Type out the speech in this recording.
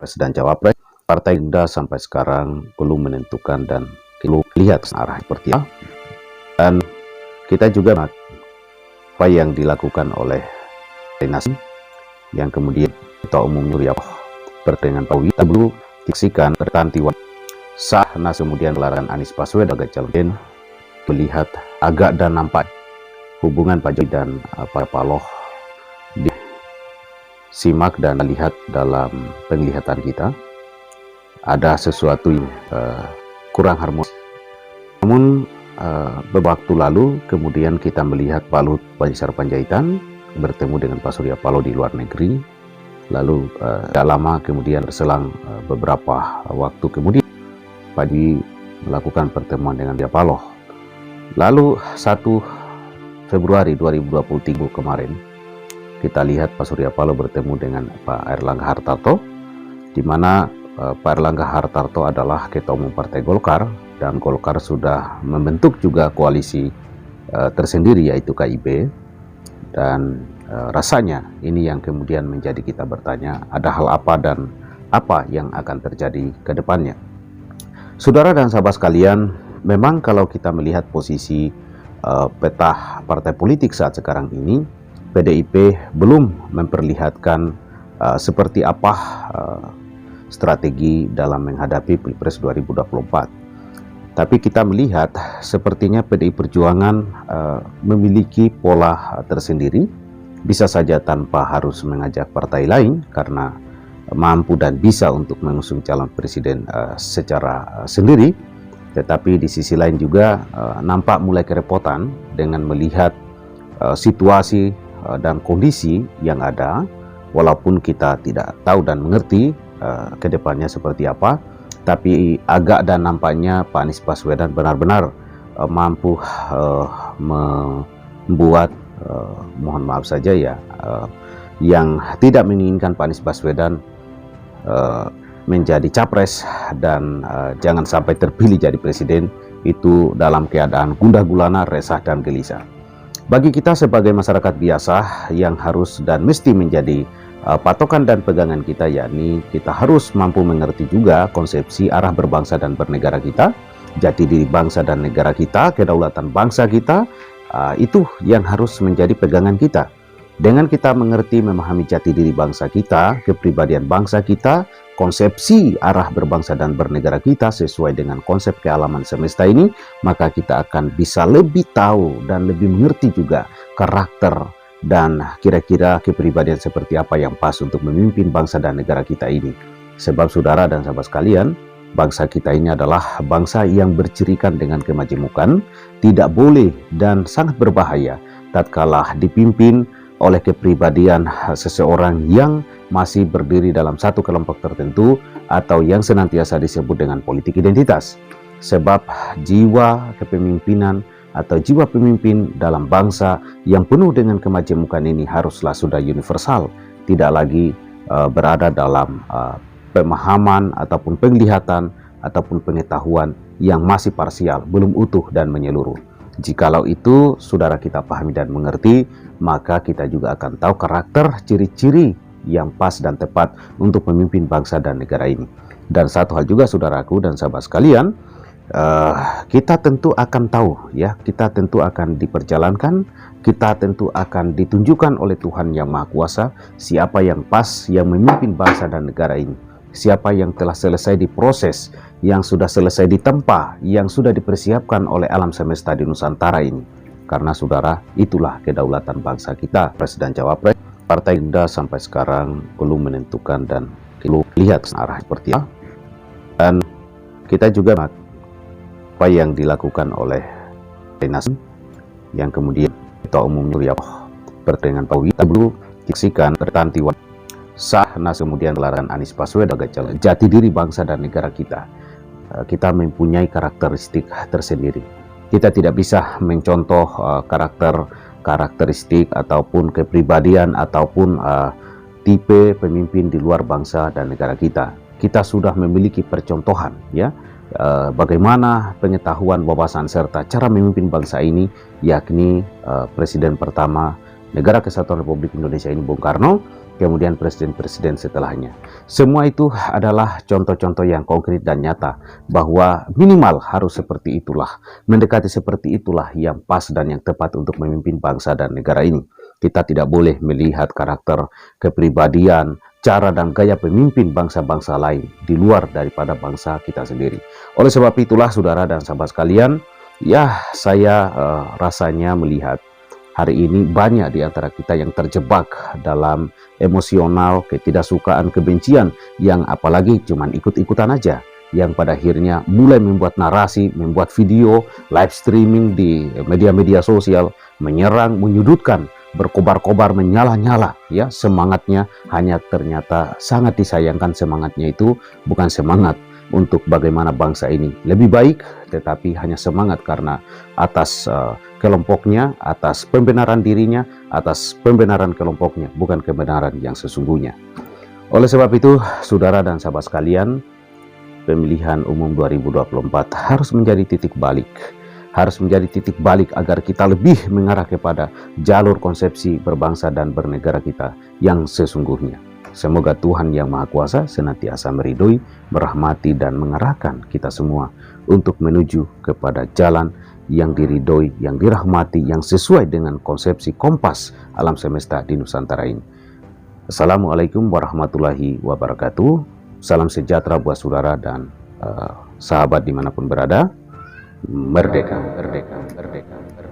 Presiden Cawapres. Partai Gerindra sampai sekarang belum menentukan dan belum lihat arah seperti apa. Dan kita juga apa yang dilakukan oleh Nasdem yang kemudian Ketua Umum Surya bertemu Pak Wita dulu diksikan tertanti sah kemudian melarangan Anies Baswedan sebagai calon melihat agak dan nampak hubungan Pak Jokowi dan Pak Paloh disimak dan lihat dalam penglihatan kita ada sesuatu yang kurang harmonis. Namun beberapa waktu lalu kemudian kita melihat Pak Luhut Panjaitan Panjaitan bertemu dengan Pak Surya Paloh di luar negeri. Lalu tidak lama kemudian berselang beberapa waktu kemudian Pak Jokowi melakukan pertemuan dengan Surya Paloh. Lalu 1 Februari 2023 kemarin kita lihat Pak Surya Paloh bertemu dengan Pak Airlangga Hartarto, di mana Pak Airlangga Hartarto adalah Ketua Umum Partai Golkar, dan Golkar sudah membentuk juga koalisi tersendiri yaitu KIB. Dan rasanya ini yang kemudian menjadi kita bertanya, ada hal apa dan apa yang akan terjadi ke depannya. Saudara dan sahabat sekalian, memang kalau kita melihat posisi peta partai politik saat sekarang ini, PDIP belum memperlihatkan seperti apa strategi dalam menghadapi Pilpres 2024. Tapi kita melihat sepertinya PDI Perjuangan memiliki pola tersendiri, bisa saja tanpa harus mengajak partai lain karena mampu dan bisa untuk mengusung calon presiden secara sendiri. Tetapi di sisi lain juga nampak mulai kerepotan dengan melihat situasi dan kondisi yang ada, walaupun kita tidak tahu dan mengerti ke depannya seperti apa, tapi agak dan nampaknya Pak Anies Baswedan benar-benar mampu membuat, mohon maaf saja ya, yang tidak menginginkan Pak Anies Baswedan menjadi capres dan jangan sampai terpilih jadi presiden itu dalam keadaan gundah gulana, resah dan gelisah. Bagi kita sebagai masyarakat biasa yang harus dan mesti menjadi patokan dan pegangan kita, yakni kita harus mampu mengerti juga konsepsi arah berbangsa dan bernegara kita, jati diri bangsa dan negara kita, kedaulatan bangsa kita, itu yang harus menjadi pegangan kita. Dengan kita mengerti, memahami jati diri bangsa kita, kepribadian bangsa kita, konsepsi arah berbangsa dan bernegara kita sesuai dengan konsep kealaman semesta ini, maka kita akan bisa lebih tahu dan lebih mengerti juga karakter dan kira-kira kepribadian seperti apa yang pas untuk memimpin bangsa dan negara kita ini. Sebab saudara dan sahabat sekalian, bangsa kita ini adalah bangsa yang bercirikan dengan kemajemukan, tidak boleh dan sangat berbahaya tatkala dipimpin oleh kepribadian seseorang yang masih berdiri dalam satu kelompok tertentu atau yang senantiasa disebut dengan politik identitas. Sebab jiwa kepemimpinan atau jiwa pemimpin dalam bangsa yang penuh dengan kemajemukan ini haruslah sudah universal, tidak lagi berada dalam pemahaman ataupun penglihatan ataupun pengetahuan yang masih parsial, belum utuh dan menyeluruh. Jikalau itu saudara kita pahami dan mengerti, maka kita juga akan tahu karakter, ciri-ciri yang pas dan tepat untuk memimpin bangsa dan negara ini. Dan satu hal juga saudaraku dan sahabat sekalian, kita tentu akan tahu ya, kita tentu akan diperjalankan, kita tentu akan ditunjukkan oleh Tuhan yang Maha Kuasa siapa yang pas yang memimpin bangsa dan negara ini, siapa yang telah selesai diproses, yang sudah selesai ditempa, yang sudah dipersiapkan oleh alam semesta di Nusantara ini. Karena saudara, itulah kedaulatan bangsa kita. Presiden Cawapres, Partai Gerindra sampai sekarang belum menentukan dan belum lihat arah seperti apa. Dan kita juga apa yang dilakukan oleh Nasdem yang kemudian Ketua Umum Surya bertemu dengan Pak Wita dulu diksikan tertanti sah kemudian melarangan Anies Baswedan sebagai calon. Jati diri bangsa dan negara kita, kita mempunyai karakteristik tersendiri. Kita tidak bisa mencontoh karakteristik ataupun kepribadian ataupun tipe pemimpin di luar bangsa dan negara kita. Kita sudah memiliki percontohan ya, bagaimana pengetahuan, wawasan serta cara memimpin bangsa ini, yakni presiden pertama Negara Kesatuan Republik Indonesia ini Bung Karno, kemudian presiden-presiden setelahnya. Semua itu adalah contoh-contoh yang konkret dan nyata bahwa minimal harus seperti itulah, mendekati seperti itulah yang pas dan yang tepat untuk memimpin bangsa dan negara ini. Kita tidak boleh melihat karakter, kepribadian, cara dan gaya pemimpin bangsa-bangsa lain di luar daripada bangsa kita sendiri. Oleh sebab itulah saudara dan sahabat sekalian, ya saya rasanya melihat hari ini banyak di antara kita yang terjebak dalam emosional, ketidaksukaan, kebencian yang apalagi cuman ikut-ikutan aja, yang pada akhirnya mulai membuat narasi, membuat video, live streaming di media-media sosial, menyerang, menyudutkan, berkobar-kobar, menyala-nyala, ya semangatnya hanya ternyata sangat disayangkan. Semangatnya itu bukan semangat untuk bagaimana bangsa ini lebih baik, tetapi hanya semangat karena atas kelompoknya, atas pembenaran dirinya, atas pembenaran kelompoknya, bukan kebenaran yang sesungguhnya. Oleh sebab itu, saudara dan sahabat sekalian, pemilihan umum 2024 harus menjadi titik balik. Harus menjadi titik balik agar kita lebih mengarah kepada jalur konsepsi berbangsa dan bernegara kita yang sesungguhnya. Semoga Tuhan Yang Maha Kuasa senantiasa meridhoi, merahmati dan mengarahkan kita semua untuk menuju kepada jalan yang diridhoi, yang dirahmati, yang sesuai dengan konsepsi kompas alam semesta di Nusantara ini. Assalamualaikum warahmatullahi wabarakatuh. Salam sejahtera buat saudara dan sahabat dimanapun berada. Merdeka, merdeka, merdeka, merdeka.